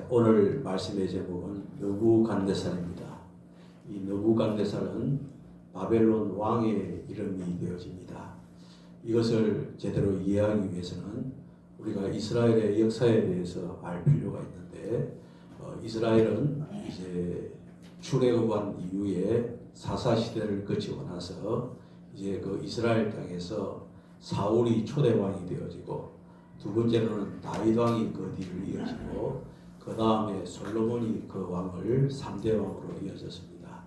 오늘 말씀의 제목은 느부갓네살입니다. 이 느부갓네살은 바벨론 왕의 이름이 되어집니다. 이것을 제대로 이해하기 위해서는 우리가 이스라엘의 역사에 대해서 알 필요가 있는데, 이스라엘은 이제 출애굽한 이후에 사사 시대를 거치고 나서 이제 그 이스라엘 땅에서 사울이 초대왕이 되어지고, 두 번째로는 다윗 왕이 그 뒤를 이어지고, 그 다음에 솔로몬이 그 왕을 3대 왕으로 이어졌습니다.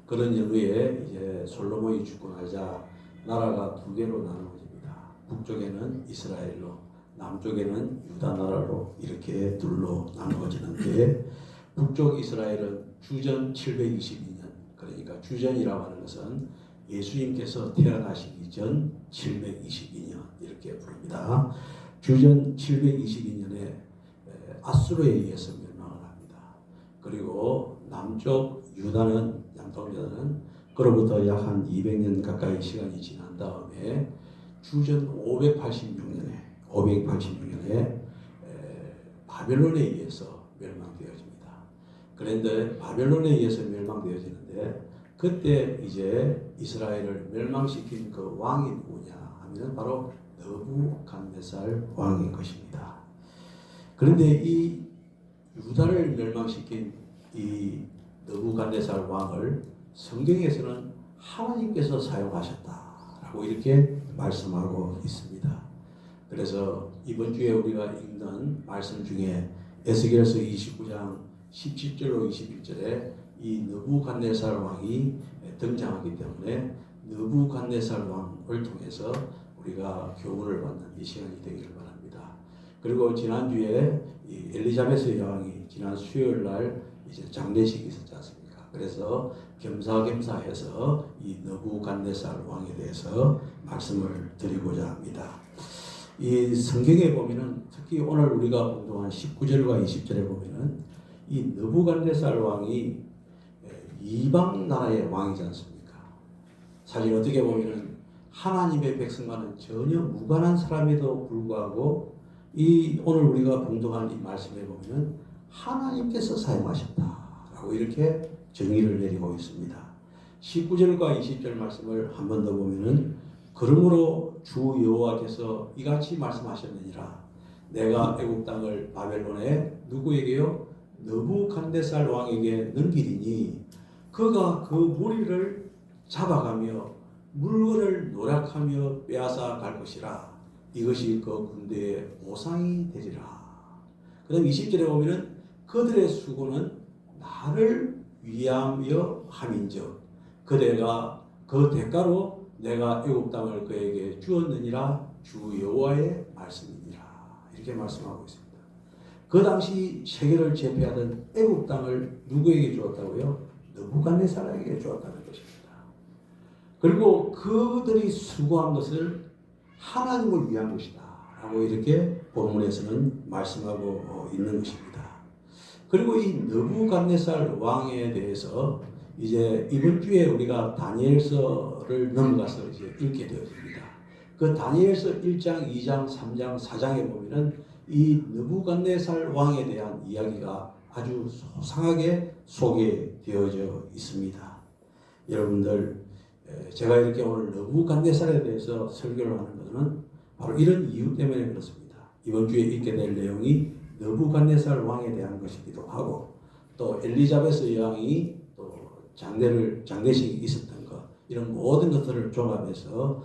그런 연후에 이제 솔로몬이 죽고 나자 나라가 두 개로 나누어집니다. 북쪽에는 이스라엘로, 남쪽에는 유다 나라로 이렇게 둘로 나누어지는데, 북쪽 이스라엘은 주전 722년, 그러니까 주전이라고 하는 것은 예수님께서 태어나시기 전 722년 이렇게 부릅니다. 주전 722년에 아수르에 의해서 멸망을 합니다. 그리고 남쪽 유다는, 남동유다는 그로부터 약 한 200년 가까이 시간이 지난 다음에 주전 586년에 바벨론에 의해서 멸망되어집니다. 그런데 바벨론에 의해서 멸망되어지는데, 그때 이제 이스라엘을 멸망시킨 그 왕이 누구냐 하면 바로 느부갓네살 왕인 것입니다. 그런데 이 유다를 멸망시킨 이 느부갓네살 왕을 성경에서는 하나님께서 사용하셨다라고 이렇게 말씀하고 있습니다. 그래서 이번 주에 우리가 읽는 말씀 중에 에스겔서 29장 17절로 21절에 이 느부갓네살 왕이 등장하기 때문에 느부갓네살 왕을 통해서 우리가 교훈을 받는 이 시간이 되기를 바랍니다. 그리고 지난주에 이 엘리자베스 여왕이 지난 수요일 날 이제 장례식이 있었지 않습니까? 그래서 겸사겸사해서 이 느부갓네살 왕에 대해서 말씀을 드리고자 합니다. 이 성경에 보면은, 특히 오늘 우리가 공동한 19절과 20절에 보면은 이 느부갓네살 왕이 이방 나라의 왕이지 않습니까? 사실 어떻게 보면은 하나님의 백성과는 전혀 무관한 사람에도 불구하고 이 오늘 우리가 봉독한 이 말씀에 보면은 하나님께서 사용하셨다라고 이렇게 정의를 내리고 있습니다. 19절과 20절 말씀을 한 번 더 보면은, 그러므로 주 여호와께서 이같이 말씀하셨느니라. 내가 애국 땅을 바벨론에 누구에게요? 느부갓네살 왕에게 넘기리니 그가 그 무리를 잡아가며 물건을 노략하며 빼앗아 갈 것이라. 이것이 그 군대의 보상이 되리라. 그 다음 20절에 보면은 그들의 수고는 나를 위하여 함인즉 그대가 그 대가로 내가 애굽 땅을 그에게 주었느니라. 주 여호와의 말씀이니라. 이렇게 말씀하고 있습니다. 그 당시 세계를 제패하던 애굽 땅을 누구에게 주었다고요? 느부갓네살에게 주었다는 것입니다. 그리고 그들이 수고한 것을 하나님을 위한 것이다 라고 이렇게 본문에서는 말씀하고 있는 것입니다. 그리고 이 느부갓네살 왕에 대해서 이제 이번 주에 우리가 다니엘서를 넘어가서 이제 읽게 되었습니다. 그 다니엘서 1장, 2장, 3장, 4장에 보면은 이 느부갓네살 왕에 대한 이야기가 아주 소상하게 소개되어져 있습니다. 여러분들, 제가 이렇게 오늘 느부갓네살에 대해서 설교를 하는 것은 바로 이런 이유 때문에 그렇습니다. 이번 주에 읽게 될 내용이 느부갓네살 왕에 대한 것이기도 하고, 또 엘리자베스 여왕이 또 장례식이 있었던 것, 이런 모든 것들을 종합해서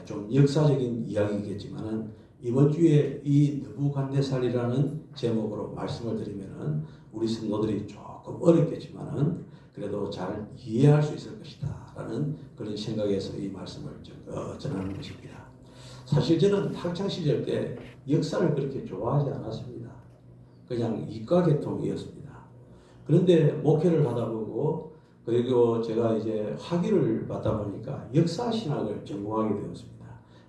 좀 역사적인 이야기겠지만은, 이번 주에 이 느부갓네살이라는 제목으로 말씀을 드리면은 우리 성도들이 조금 어렵겠지만은 그래도 잘 이해할 수 있을 것이다 라는 그런 생각에서 이 말씀을 전하는 것입니다. 사실 저는 학창시절 때 역사를 그렇게 좋아하지 않았습니다. 그냥 이과 계통이었습니다. 그런데 목회를 하다 보고, 그리고 제가 이제 학위를 받다 보니까 역사신학을 전공하게 되었습니다.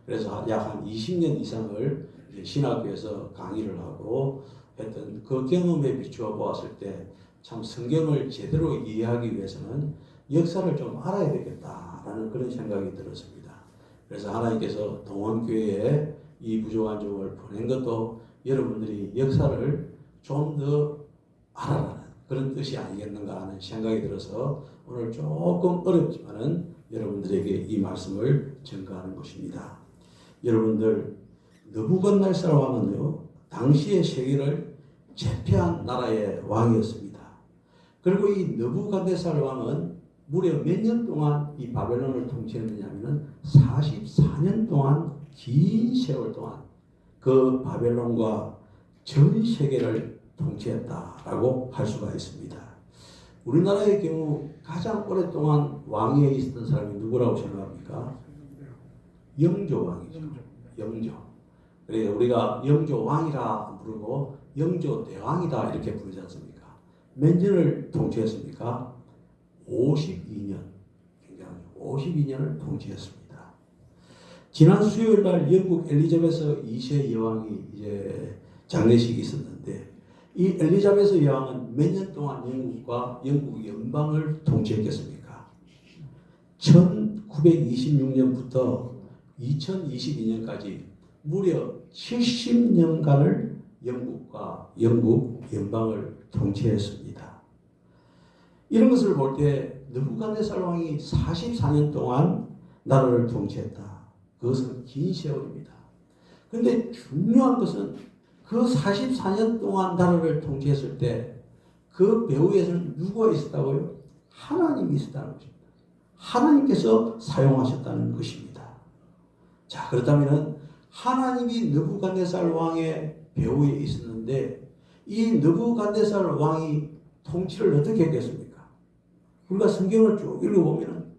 그래서 약 한 20년 이상을 이제 신학교에서 강의를 하고 했던 그 경험에 비추어 보았을 때 참 성경을 제대로 이해하기 위해서는 역사를 좀 알아야 되겠다라는 그런 생각이 들었습니다. 그래서 하나님께서 동원교회에 이 부족한 종을 보낸 것도 여러분들이 역사를 좀 더 알아라는 그런 뜻이 아니겠는가 하는 생각이 들어서 오늘 조금 어렵지만은 여러분들에게 이 말씀을 전가하는 것입니다. 여러분들, 느부갓네살 왕은요, 당시의 세계를 제패한 나라의 왕이었습니다. 그리고 이 느부갓네살 왕은 무려 몇 년 동안 이 바벨론을 통치했느냐면은 44년 동안, 긴 세월 동안 그 바벨론과 전 세계를 통치했다라고 할 수가 있습니다. 우리나라의 경우 가장 오랫동안 왕위에 있었던 사람이 누구라고 생각합니까? 영조 왕이죠. 영조. 그래서 우리가 영조 왕이라 부르고 영조 대왕이다 이렇게 부르지 않습니까? 몇 년을 통치했습니까? 52년. 굉장히 52년을 통치했습니다. 지난 수요일 날 영국 엘리자베스 2세 여왕이 이제 장례식이 있었는데, 이 엘리자베스 여왕은 몇 년 동안 영국과 영국 연방을 통치했겠습니까? 1926년부터 2022년까지 무려 70년간을 영국과 영국 연방을 통치했습니다. 이런 것을 볼 때 느부갓네살 왕이 44년 동안 나라를 통치했다. 그것은 긴 세월입니다. 그런데 중요한 것은 그 44년 동안 나라를 통치했을 때 그 배후에서는 누가 있었다고요? 하나님이 있었다는 것입니다. 하나님께서 사용하셨다는 것입니다. 자, 그렇다면 하나님이 느부갓네살 왕의 배후에 있었는데 이 느부갓네살 왕이 통치를 어떻게 했겠습니까? 우리가 성경을 쭉 읽어보면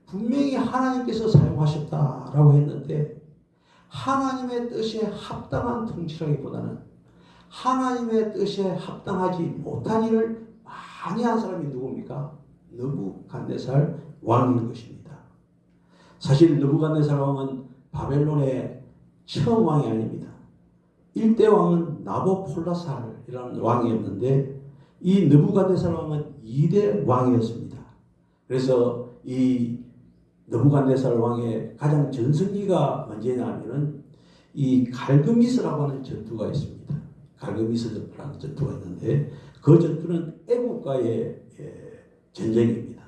분명히 하나님께서 사용하셨다라고 했는데, 하나님의 뜻에 합당한 통치라기보다는 하나님의 뜻에 합당하지 못한 일을 많이 한 사람이 누굽니까? 느부갓네살 왕인 것입니다. 사실 느부갓네살 왕은 바벨론의 처음 왕이 아닙니다. 1대 왕은 나보폴라살이라는 왕이었는데, 이 느부갓네살 왕은 2대 왕이었습니다. 그래서 이 느부갓네살 왕의 가장 전성기가 언제냐 하면은 이 갈그미스라고 하는 전투가 있습니다. 갈그미스라는 전투가 있는데, 그 전투는 애국과의 전쟁입니다.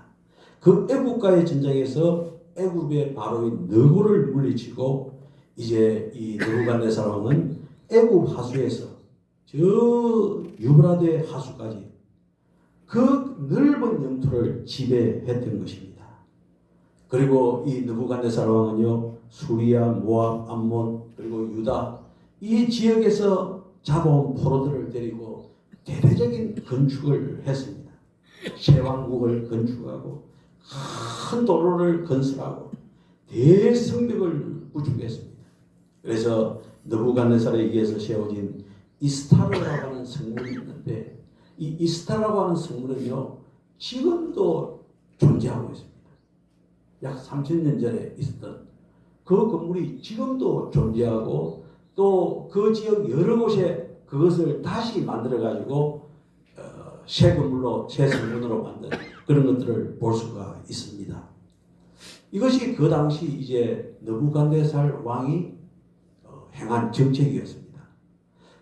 그 애국과의 전쟁에서 애국의 바로인 느고를 물리치고 이제 이 느부갓네살 왕은 애국 하수에서 저 유브라데 하수까지 그 넓은 영토를 지배했던 것입니다. 그리고 이 느부갓네살 왕은요, 수리아, 모압, 암몬, 그리고 유다 이 지역에서 잡아온 포로들을 데리고 대대적인 건축을 했습니다. 새 왕국을 건축하고 큰 도로를 건설하고 대성벽을 구축했습니다. 그래서 느부갓네살에 의해서 세워진 이스타르라고 하는 성문이 있는데, 이 이스타라고 하는 성문은요, 지금도 존재하고 있습니다. 약 3000년 전에 있었던 그 건물이 지금도 존재하고, 또 그 지역 여러 곳에 그것을 다시 만들어 가지고 새 건물로, 새 성문으로 만든 그런 것들을 볼 수가 있습니다. 이것이 그 당시 이제 느부갓네살 왕이 행한 정책이었습니다.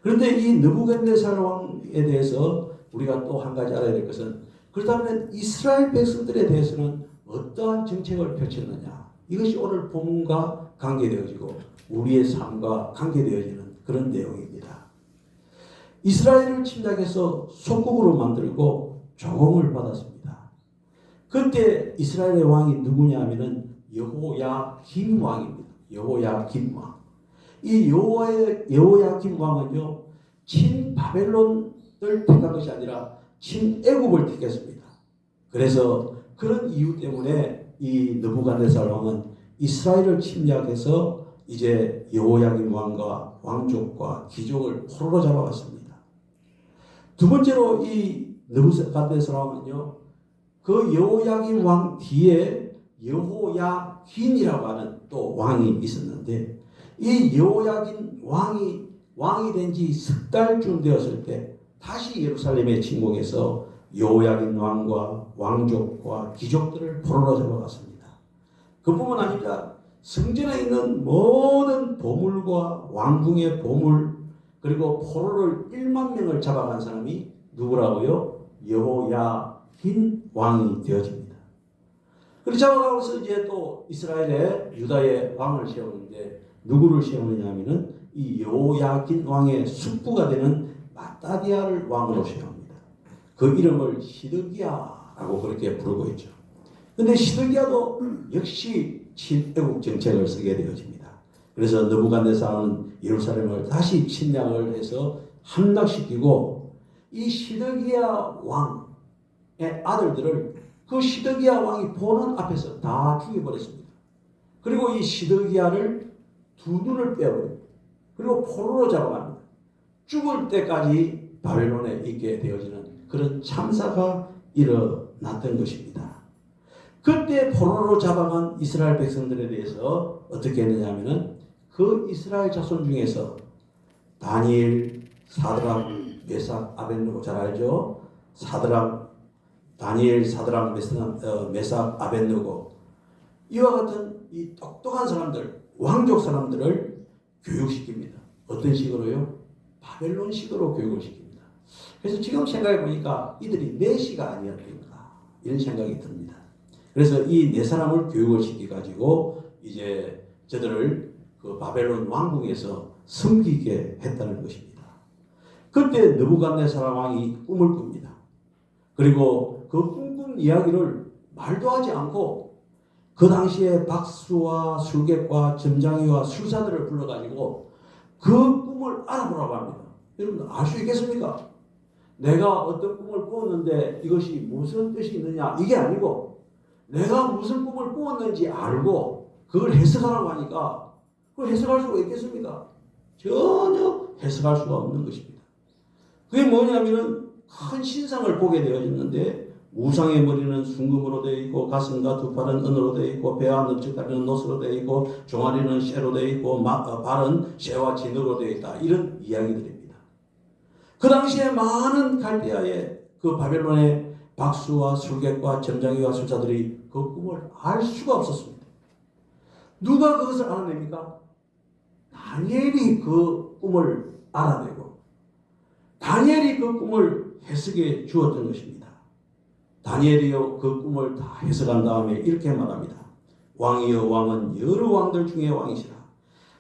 그런데 이 느부갓네살 왕에 대해서 우리가 또 한 가지 알아야 될 것은, 그렇다면 이스라엘 백성들에 대해서는 어떠한 정책을 펼쳤느냐, 이것이 오늘 본문과 관계되어지고 우리의 삶과 관계되어지는 그런 내용입니다. 이스라엘을 침략해서 속국으로 만들고 조공을 받았습니다. 그때 이스라엘의 왕이 누구냐 하면은 여호야김 왕입니다. 여호야김 왕. 이 여호야김 왕은요, 친바벨론을 택한 것이 아니라 친애굽을 택했습니다. 그래서 그런 이유 때문에 이 느부갓네살 왕은 이스라엘을 침략해서 이제 여호야김 왕과 왕족과 귀족을 포로로 잡아갔습니다. 두 번째로 이 느부갓네살 왕은요, 그 여호야김 왕 뒤에 여호야긴이라고 하는 또 왕이 있었는데, 이 여호야긴 왕이 된 지 석 달쯤 되었을 때 다시 예루살렘에 침공해서 여호야긴 왕과 왕족과 귀족들을 포로로 잡아갔습니다. 그뿐만 아니라 성전에 있는 모든 보물과 왕궁의 보물, 그리고 포로를 1만 명을 잡아간 사람이 누구라고요? 여호야긴 왕이 되어집니다. 그리고 잡아가고서 이제 또 이스라엘의 유다의 왕을 세우는데 누구를 세우느냐 하면은 이 여호야긴 왕의 숙부가 되는 마따디아를 왕으로 세웁니다. 그 이름을 시드기야라고 그렇게 부르고 있죠. 근데 시드기야도 역시 친애국 정책을 쓰게 되어집니다. 그래서 느부갓네살은 예루살렘을 다시 침략을 해서 함락시키고 이 시드기야 왕의 아들들을 그 시드기야 왕이 보는 앞에서 다 죽여버렸습니다. 그리고 이 시드기야를 두 눈을 빼버립니다. 그리고 포로로 잡아갑니다. 죽을 때까지 바벨론에 있게 되어지는 그런 참사가 일어났던 것입니다. 그때 포로로 잡아간 이스라엘 백성들에 대해서 어떻게 했느냐 하면은 그 이스라엘 자손 중에서 다니엘, 사드락, 메삭, 아벳느고 잘 알죠? 다니엘, 사드락, 메삭, 아벳느고 이와 같은 이 똑똑한 사람들, 왕족 사람들을 교육시킵니다. 어떤 식으로요? 바벨론식으로 교육을 시킵니다. 그래서 지금 생각해 보니까 이들이 내시가 아니었던가 이런 생각이 듭니다. 그래서 이 네 사람을 교육을 시켜가지고 이제 저들을 그 바벨론 왕궁에서 섬기게 했다는 것입니다. 그때 느부갓네살 왕이 꿈을 꿉니다. 그리고 그 꿈꾼 이야기를 말도 하지 않고 그 당시에 박수와 술객과 점장이와 술사들을 불러가지고 그 꿈을 알아보라고 합니다. 여러분 알 수 있겠습니까? 내가 어떤 꿈을 꾸었는데 이것이 무슨 뜻이 있느냐 이게 아니고 내가 무슨 꿈을 꾸었는지 알고 그걸 해석하라고 하니까 그걸 해석할 수가 있겠습니까? 전혀 해석할 수가 없는 것입니다. 그게 뭐냐면은 큰 신상을 보게 되어졌는데 우상의 머리는 순금으로 되어 있고 가슴과 두 팔은 은으로 되어 있고 배와 넓적다리는 노스로 되어 있고 종아리는 쇠로 되어 있고 발은 쇠와 진으로 되어 있다. 이런 이야기들입니다. 그 당시에 많은 갈대아의 그 바벨론의 박수와 술객과 점장이와 술사들이 그 꿈을 알 수가 없었습니다. 누가 그것을 알아냅니까? 다니엘이 그 꿈을 알아내고 다니엘이 그 꿈을 해석해 주었던 것입니다. 다니엘이요 그 꿈을 다 해석한 다음에 이렇게 말합니다. 왕이여 왕은 여러 왕들 중에 왕이시라.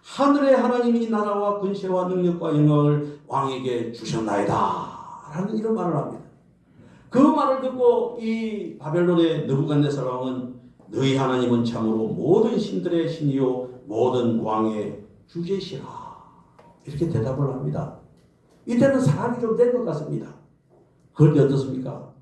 하늘의 하나님이 나라와 근세와 능력과 영광을 왕에게 주셨나이다 라는 이런 말을 합니다. 그 말을 듣고 이 바벨론의 느부갓네살 왕은 너희 하나님은 참으로 모든 신들의 신이요 모든 왕의 주제시라 이렇게 대답을 합니다. 이때는 사람이 좀 된 것 같습니다. 그런데 어떻습니까?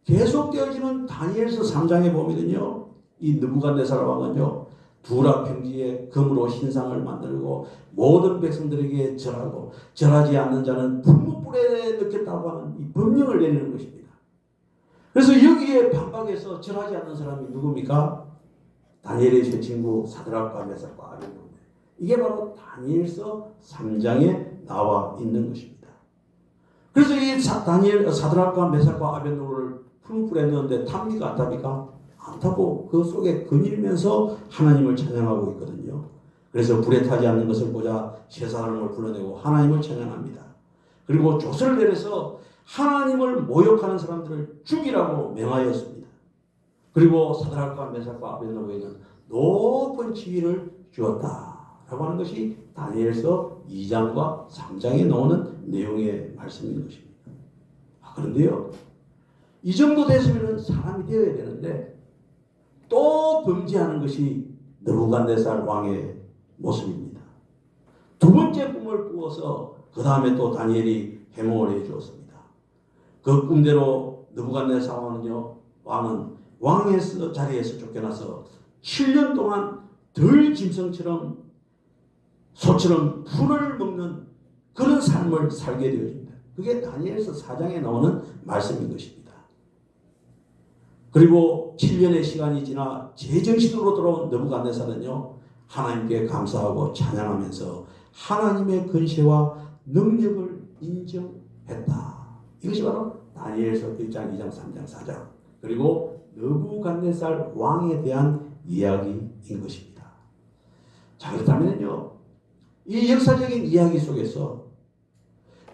계속되어지는 다니엘서 3장에 보면요, 이 느부갓네살 왕은요 두라 평지에 금으로 신상을 만들고 모든 백성들에게 절하고 절하지 않는 자는 풀무불에 넣겠다고 하는 이 법령을 내리는 것입니다. 그래서 여기에 반박해서 절하지 않는 사람이 누굽니까? 다니엘의 세 친구 사드락과 메삭과 아벳느고. 이게 바로 다니엘서 3장에 나와 있는 것입니다. 그래서 이 사드락과 메삭과 아벳느고를 풀무불에 넣었는데 탑니까 안 탑니까? 안 타고 그 속에 거닐면서 하나님을 찬양하고 있거든요. 그래서 불에 타지 않는 것을 보자 세 사람을 불러내고 하나님을 찬양합니다. 그리고 조서를 내려서 하나님을 모욕하는 사람들을 죽이라고 명하였습니다. 그리고 사드락과 메삭과 아벳느고에는 높은 지위를 주었다라고 하는 것이 다니엘서 2장과 3장에 나오는 내용의 말씀인 것입니다. 그런데요, 이 정도 됐으면 사람이 되어야 되는데 또 범죄하는 것이 느부갓네살 왕의 모습입니다. 두 번째 꿈을 꾸어서 그 다음에 또 다니엘이 해몽을 해 주었습니다. 그 꿈대로 느부갓네살 왕은 왕의 자리에서 쫓겨나서 7년 동안 들 짐승처럼 소처럼 풀을 먹는 그런 삶을 살게 되어집니다. 그게 다니엘서 4장에 나오는 말씀인 것입니다. 그리고 7년의 시간이 지나 제정신으로 돌아온 느부갓네살은요 하나님께 감사하고 찬양하면서 하나님의 근세와 능력을 인정했다. 이것이 바로 다니엘서 1장, 2장, 3장, 4장 그리고 느부갓네살 왕에 대한 이야기인 것입니다. 자, 그렇다면요 이 역사적인 이야기 속에서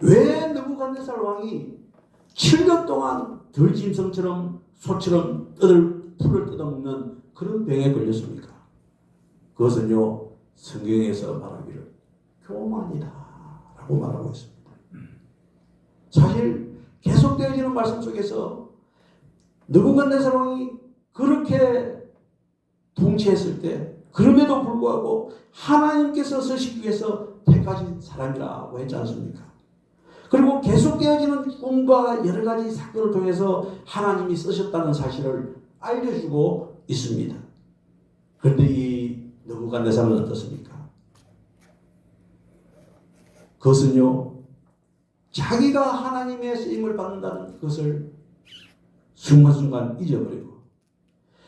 왜 느부갓네살 왕이 7년 동안 들짐승처럼 소처럼 풀을 뜯어먹는 그런 병에 걸렸습니까? 그것은요, 성경에서 말하기를 교만이다 라고 말하고 있습니다. 사실 계속되어지는 말씀 속에서 느부갓네살 왕이 그렇게 통치했을 때 그럼에도 불구하고 하나님께서 쓰시기 위해서 택하신 사람이라고 했지 않습니까? 그리고 계속되어지는 꿈과 여러 가지 사건을 통해서 하나님이 쓰셨다는 사실을 알려주고 있습니다. 그런데 이 느부갓네살은 어떻습니까? 그것은요, 자기가 하나님의 쓰임을 받는다는 것을 순간순간 잊어버리고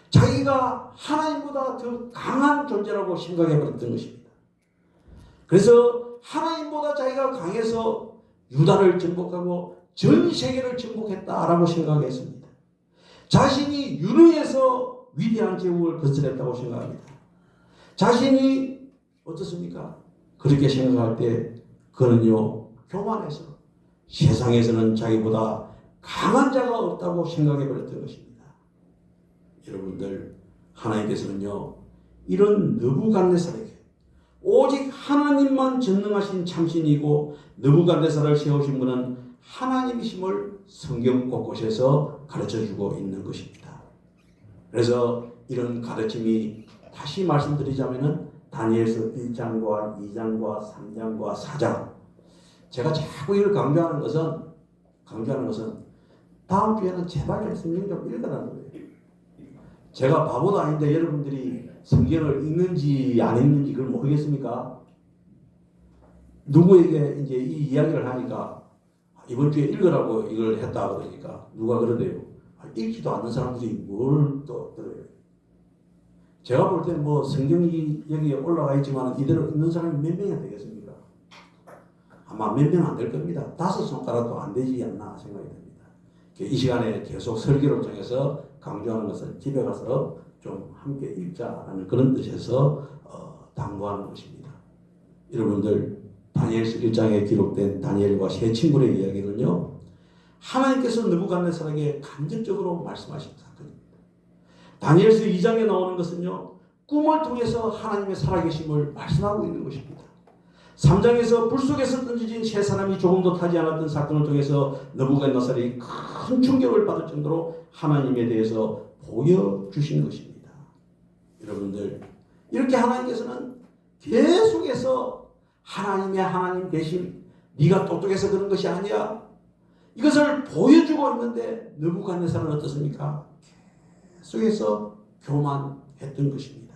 자기가 하나님보다 더 강한 존재라고 생각해버렸던 것입니다. 그래서 하나님보다 자기가 강해서 유다를 정복하고 전 세계를 정복했다라고 생각했습니다. 자신이 유능해서 위대한 제국을 건설했다고 생각합니다. 자신이 어떻습니까? 그렇게 생각할 때 그는요, 교만해서 세상에서는 자기보다 강한 자가 없다고 생각해버렸던 것입니다. 여러분들, 하나님께서는요, 이런 느부갓네살에게 오직 하나님만 전능하신 참신이고 느부갓네살을 세우신 분은 하나님이심을 성경 곳곳에서 가르쳐주고 있는 것입니다. 그래서 이런 가르침이 다시 말씀드리자면 다니엘서 1장과 2장과 3장과 4장, 제가 자꾸 이걸 강조하는 것은 다음 주에는 제발 성경 좀 읽으라는 거예요. 제가 바보도 아닌데 여러분들이 성경을 읽는지 안 읽는지 그걸 모르겠습니까? 누구에게 이제 이 이야기를 하니까 이번 주에 읽으라고 이걸 했다 그러니까 누가 그러대요. 읽지도 않는 사람들이 뭘 또 들어요. 제가 볼 때는 뭐 성경이 여기에 올라가 있지만 이대로 읽는 사람이 몇 명이 되겠습니까? 아마 몇 명 안 될 겁니다. 5손가락도 안 되지 않나 생각이 듭니다. 이 시간에 계속 설교를 통해서 강조하는 것은 집에 가서 좀 함께 읽자라는 그런 뜻에서 당부하는 것입니다. 여러분들, 다니엘서 1장에 기록된 다니엘과 세 친구의 이야기는요, 하나님께서 느부갓네살에게 간접적으로 말씀하신 사건입니다. 다니엘서 2장에 나오는 것은요, 꿈을 통해서 하나님의 살아계심을 말씀하고 있는 것입니다. 3장에서 불 속에서 던져진 세 사람이 조금도 타지 않았던 사건을 통해서 느부갓네살이 큰 충격을 받을 정도로 하나님에 대해서 보여주신 것입니다. 여러분들, 이렇게 하나님께서는 계속해서 하나님의 하나님 대신 네가 똑똑해서 그런 것이 아니야, 이것을 보여주고 있는데 느부갓네살은 어떻습니까? 계속해서 교만했던 것입니다.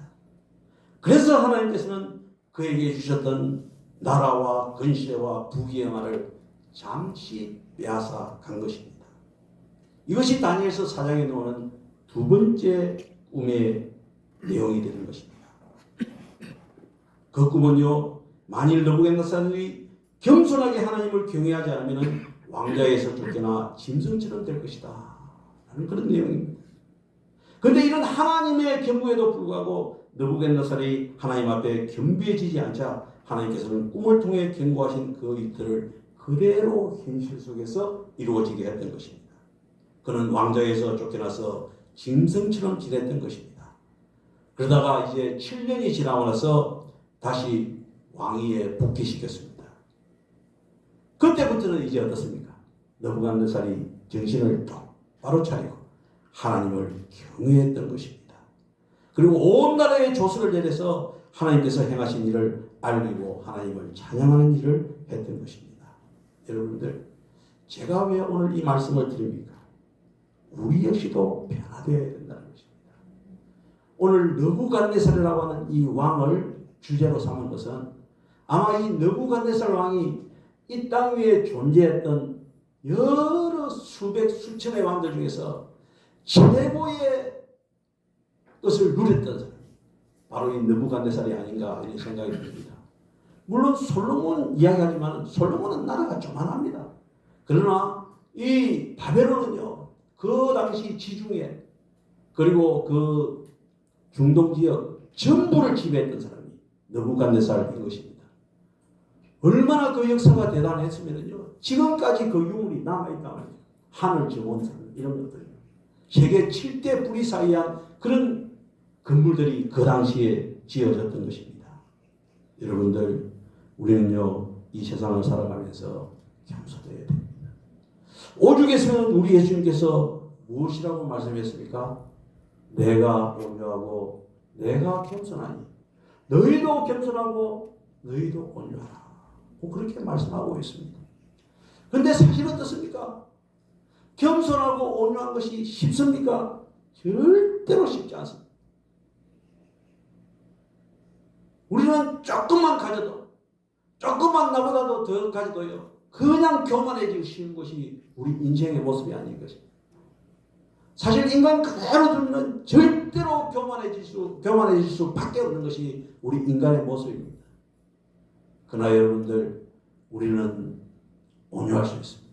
그래서 하나님께서는 그에게 주셨던 나라와 권세와 부귀영화를 잠시 빼앗아 간 것입니다. 이것이 다니엘서 4장에 나오는 두 번째 꿈의 내용이 되는 것입니다. 그 꿈은요, 만일 느부갓네살이 겸손하게 하나님을 경외하지 않으면 왕자에서 쫓겨나 짐승처럼 될 것이다 라는 그런 내용입니다. 그런데 이런 하나님의 경고에도 불구하고 느부갓네살이 하나님 앞에 겸비해지지 않자 하나님께서는 꿈을 통해 경고하신 그 일들을 그대로 현실 속에서 이루어지게 했던 것입니다. 그는 왕자에서 쫓겨나서 짐승처럼 지냈던 것입니다. 그러다가 이제 7년이 지나고 나서 다시 왕위에 복귀시켰습니다. 그때부터는 이제 어떻습니까? 느부갓네살이 정신을 똑바로 차리고 하나님을 경외했던 것입니다. 그리고 온 나라에 조서를 내려서 하나님께서 행하신 일을 알리고 하나님을 찬양하는 일을 했던 것입니다. 여러분들, 제가 왜 오늘 이 말씀을 드립니까? 우리 역시도 변화되어야 된다는 것입니다. 오늘 느부갓네살이라고 하는 이 왕을 주제로 삼은 것은 아마 이 느부갓네살 왕이 이 땅 위에 존재했던 여러 수백 수천의 왕들 중에서 최고의 것을 누렸던 사람, 바로 이 느부갓네살이 아닌가 이런 생각이 듭니다. 물론 솔로몬 이야기하지만 솔로몬은 나라가 조만합니다. 그러나 이 바벨론은요, 그 당시 지중해 그리고 그 중동 지역 전부를 지배했던 사람이 느부갓네살인 것입니다. 얼마나 그 역사가 대단했으면요, 지금까지 그 유물이 남아있단 말이에요. 하늘 정원들 이런 것들, 세계 7대 부리사이한 그런 건물들이 그 당시에 지어졌던 것입니다. 여러분들, 우리는요 이 세상을 살아가면서 겸손해야 됩니다. 오죽에서는 우리 예수님께서 무엇이라고 말씀했습니까? 내가 온유하고 내가 겸손하니 너희도 겸손하고 너희도 온유하라. 그렇게 말씀하고 있습니다. 그런데 사실 어떻습니까? 겸손하고 온유한 것이 쉽습니까? 절대로 쉽지 않습니다. 우리는 조금만 가져도, 조금만 나보다도 더 가져도요, 그냥 교만해지고 쉬운 것이 우리 인생의 모습이 아닌 것입니다. 사실 인간 그대로 두면 절대로 교만해질 수밖에 없는 것이 우리 인간의 모습입니다. 그러나 여러분들, 우리는 온유할 수 있습니다.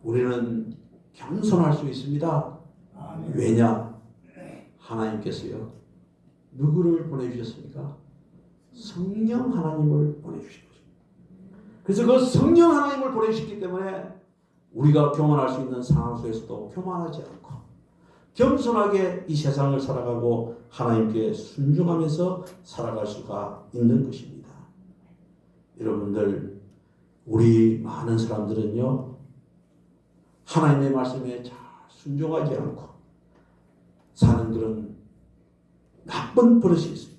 우리는 겸손할 수 있습니다. 왜냐? 하나님께서요, 누구를 보내주셨습니까? 성령 하나님을 보내주신 것입니다. 그래서 그 성령 하나님을 보내주셨기 때문에 우리가 교만할 수 있는 상황 속에서도 교만하지 않고 겸손하게 이 세상을 살아가고 하나님께 순종하면서 살아갈 수가 있는 것입니다. 여러분들, 우리 많은 사람들은요, 하나님의 말씀에 잘 순종하지 않고 사는 그런 나쁜 버릇이 있습니다.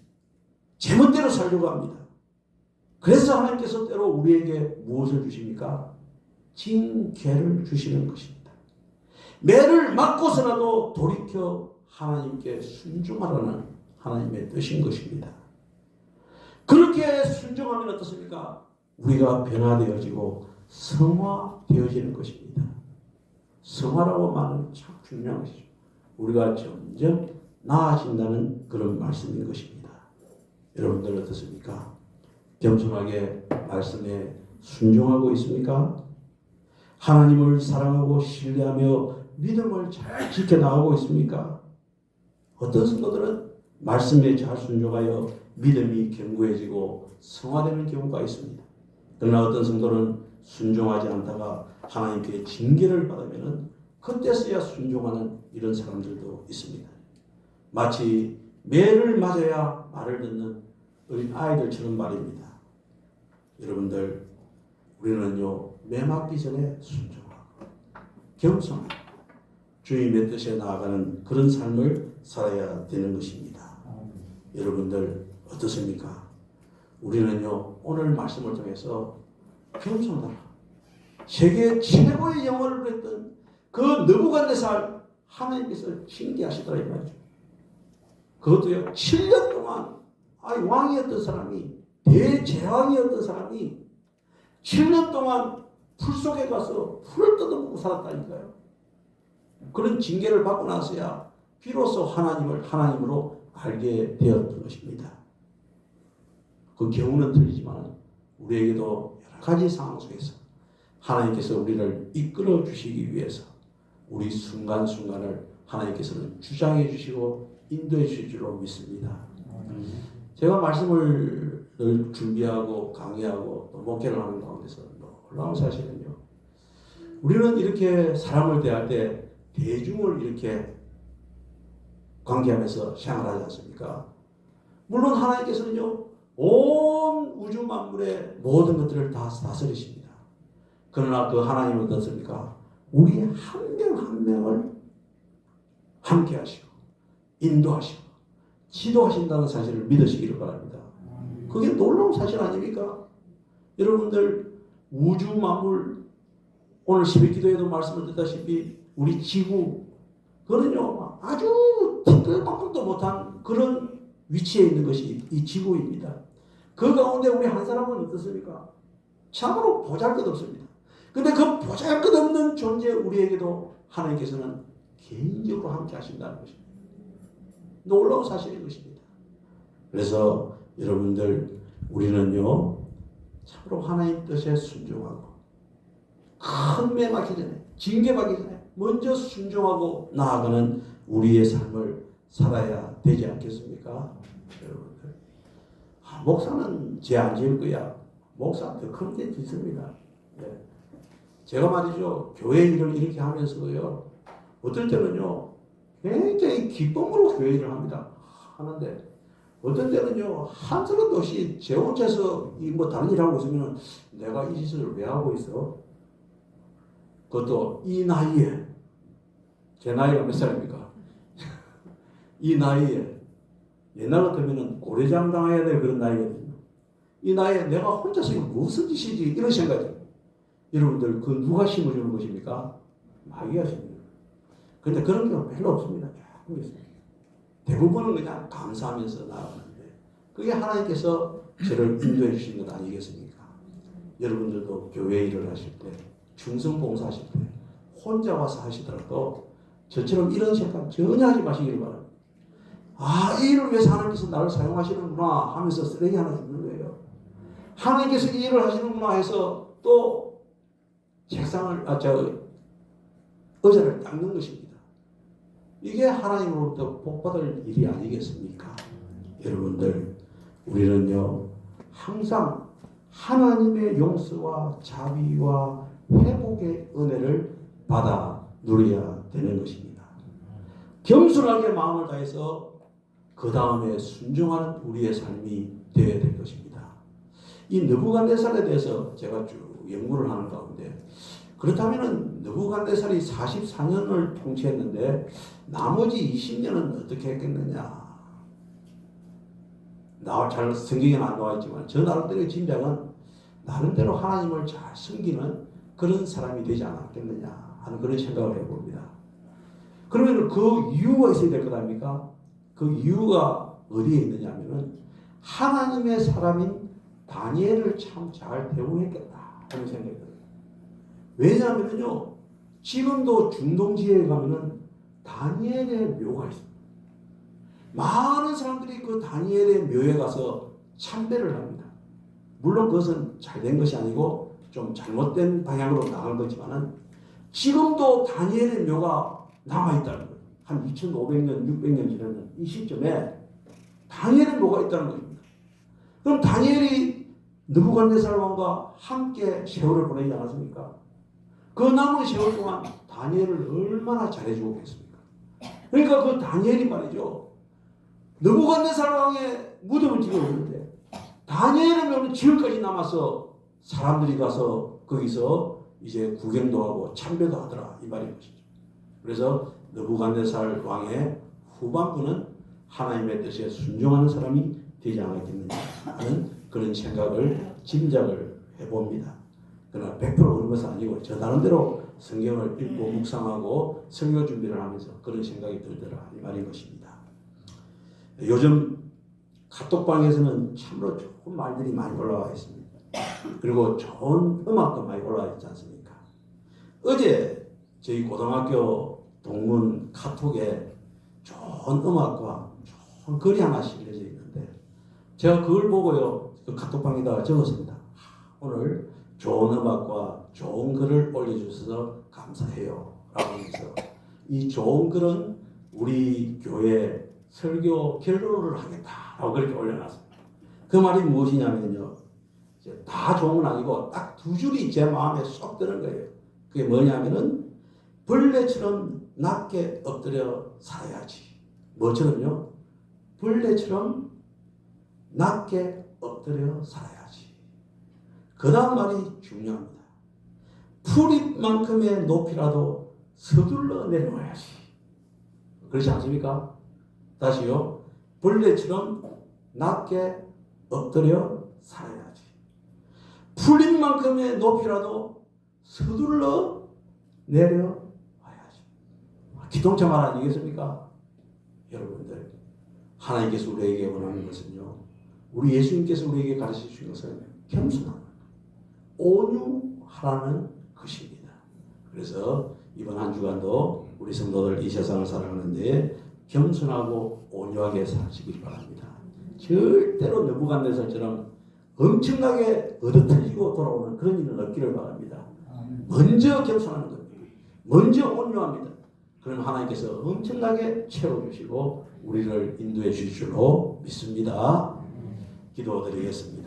제멋대로 살려고 합니다. 그래서 하나님께서 때로 우리에게 무엇을 주십니까? 징계를 주시는 것입니다. 매를 맞고서라도 돌이켜 하나님께 순종하라는 하나님의 뜻인 것입니다. 그렇게 순종하면 어떻습니까? 우리가 변화되어지고 성화되어지는 것입니다. 성화라고 말하는 참 중요한 것이죠. 우리가 점점 나아진다는 그런 말씀인 것입니다. 여러분들 어떻습니까? 겸손하게 말씀에 순종하고 있습니까? 하나님을 사랑하고 신뢰하며 믿음을 잘 지켜나가고 있습니까? 어떤 성도들은 말씀에 잘 순종하여 믿음이 견고해지고 성화되는 경우가 있습니다. 그러나 어떤 성도는 순종하지 않다가 하나님께 징계를 받으면 그때서야 순종하는 이런 사람들도 있습니다. 마치 매를 맞아야 말을 듣는 어린 아이들처럼 말입니다. 여러분들, 우리는요, 매 맞기 전에 순종하고 겸손하고 주님의 뜻에 나아가는 그런 삶을 살아야 되는 것입니다. 여러분들 어떻습니까? 우리는요, 오늘 말씀을 통해서 겸손하라, 세계 최고의 영화를 그렸던 그 느부갓네살 하나님께서 징계하시더라 이 말이죠. 그것도요, 7년 동안 왕이었던 사람이, 대제왕이었던 사람이 7년 동안 풀 속에 가서 풀을 뜯어먹고 살았다니까요. 그런 징계를 받고 나서야 비로소 하나님을 하나님으로 알게 되었던 것입니다. 그 경우는 틀리지만 우리에게도 여러 가지 상황 속에서 하나님께서 우리를 이끌어 주시기 위해서 우리 순간순간을 하나님께서는 주장해 주시고 인도해 주실 줄로 믿습니다. 제가 말씀을 늘 준비하고 강의하고 또 목회를 하는 가운데서 놀라운 사실은요, 우리는 이렇게 사람을 대할 때 대중을 이렇게 관계하면서 생활하지 않습니까? 물론 하나님께서는요, 온 우주 만물의 모든 것들을 다 다스리십니다. 그러나 그 하나님은 어떻습니까? 우리 한 명 한 명을 함께 하시고 인도하시고 지도하신다는 사실을 믿으시기를 바랍니다. 그게 놀라운 사실 아닙니까? 여러분들, 우주 만물, 오늘 새벽기도에도 말씀을 듣다시피 우리 지구, 그거는요 아주 티끌만큼도 못한 그런 위치에 있는 것이 이 지구입니다. 그 가운데 우리 한 사람은 어떻습니까? 참으로 보잘것없습니다. 근데 그 보잘것없는 존재 우리에게도 하나님께서는 개인적으로 함께 하신다는 것입니다. 놀라운 사실인 것입니다. 그래서 여러분들, 우리는요 참으로 하나님 뜻에 순종하고 큰 매 맞기 전에, 징계받기 전에 먼저 순종하고 나아가는 우리의 삶을 살아야 되지 않겠습니까? 여러분들, 목사는 죄 안 지을 거야. 목사 더 큰 데 짓습니다. 네. 제가 말이죠, 교회 일을 이렇게 하면서요, 어떨 때는요, 굉장히 기쁨으로 교회 일을 합니다. 하는데, 어떤 때는요, 한스럽도 없이 제 혼자서 뭐 다른 일 하고 있으면 내가 이 짓을 왜 하고 있어? 그것도 이 나이에, 제 나이가 몇 살입니까? 이 나이에, 옛날 같으면 고래장 당해야 될 그런 나이거든요. 이 나이에 내가 혼자서 이거 무슨 짓이지? 이런 생각이. 여러분들, 그 누가 심어주는 것입니까? 마귀가 심어주는. 그런데 그런 경우 별로 없습니다. 대부분은 그냥 감사하면서 나아가는데, 그게 하나님께서 저를 인도해 주신 것 아니겠습니까? 여러분들도 교회 일을 하실 때, 중성 봉사하실 때, 혼자 와서 하시더라도 저처럼 이런 생각 전혀 하지 마시기를 바랍니다. 아, 이 일을 위해서 하나님께서 나를 사용하시는구나 하면서 쓰레기 하나 줍는 거예요. 하나님께서 이 일을 하시는구나 해서 또 의자를 닦는 것입니다. 이게 하나님으로부터 복받을 일이 아니겠습니까? 여러분들, 우리는요, 항상 하나님의 용서와 자비와 회복의 은혜를 받아 누려야 되는 것입니다. 겸손하게 마음을 다해서 그 다음에 순종하는 우리의 삶이 되어야 될 것입니다. 이 느부갓네살에 대해서 제가 쭉 연구를 하는 가운데, 그렇다면 느부갓네살이 44년을 통치했는데 나머지 20년은 어떻게 했겠느냐? 잘 성경에는 안 나와 있지만 저 나름대로의 짐작은 나름대로 하나님을 잘 섬기는 그런 사람이 되지 않았겠느냐 하는 그런 생각을 해봅니다. 그러면 그 이유가 있어야 될 것 아닙니까? 그 이유가 어디에 있느냐 하면은 하나님의 사람인 다니엘을 참 잘 대우했겠다 하는 생각이 들어요. 왜냐하면요, 지금도 중동지에 가면은 다니엘의 묘가 있습니다. 많은 사람들이 그 다니엘의 묘에 가서 참배를 합니다. 물론 그것은 잘된 것이 아니고 좀 잘못된 방향으로 나간 거지만은 지금도 다니엘의 묘가 남아있다는 거예요. 한 2500년, 600년 지나는 이 시점에 다니엘의 묘가 있다는 겁니다. 그럼 다니엘이 느부갓네살 왕과 함께 세월을 보내지 않았습니까? 그 남은 세월 동안 다니엘을 얼마나 잘해주고 계십니까? 그러니까 그 다니엘이 말이죠, 느부갓네살 왕의 무덤을 지고 있는데 다니엘의 묘는 지금까지 남아서 사람들이 가서 거기서 이제 구경도 하고 참배도 하더라, 이 말인 것이죠. 그래서 느부갓네살 왕의 후반부는 하나님의 뜻에 순종하는 사람이 되지 않았겠느냐 하는 그런 생각을 짐작을 해봅니다. 그러나 100% 그런 것은 아니고 저 나름대로 성경을 읽고 묵상하고 설교 준비를 하면서 그런 생각이 들더라, 이 말인 것입니다. 요즘 카톡방에서는 참으로 좋은 말들이 많이 올라와 있습니다. 그리고 좋은 음악도 많이 올라와 있지 않습니까? 어제 저희 고등학교 동문 카톡에 좋은 음악과 좋은 글이 하나 실려져 있는데 제가 그걸 보고요, 그 카톡방에다가 적었습니다. 오늘 좋은 음악과 좋은 글을 올려주셔서 감사해요 라고 하면서 이 좋은 글은 우리 교회 설교 결론을 하겠다라고 그렇게 올려놨습니다. 그 말이 무엇이냐면요, 다 좋은 건 아니고 딱 두 줄이 제 마음에 쏙 드는 거예요. 그게 뭐냐면은 벌레처럼 낮게 엎드려 살아야지. 뭐처럼요? 벌레처럼 낮게 엎드려 살아야지. 그 다음 말이 중요합니다. 풀잎만큼의 높이라도 서둘러 내려와야지. 그렇지 않습니까? 다시요. 벌레처럼 낮게 엎드려 살아야지. 풀잎만큼의 높이라도 서둘러 내려와야지. 기동차 말 아니겠습니까? 여러분들, 하나님께서 우리에게 원하는 것은요, 우리 예수님께서 우리에게 가르쳐 주신 것은 겸손함, 온유하라는 것입니다. 그래서 이번 한 주간도 우리 성도들 이 세상을 살아가는데 겸손하고 온유하게 사시길 바랍니다. 절대로 느부갓네살처럼 엄청나게 얻어터지고 돌아오는 그런 일은 없기를 바랍니다. 먼저 겸손하는 겁니다. 먼저 온유합니다. 그럼 하나님께서 엄청나게 채워주시고 우리를 인도해 주실 줄로 믿습니다. 기도드리겠습니다.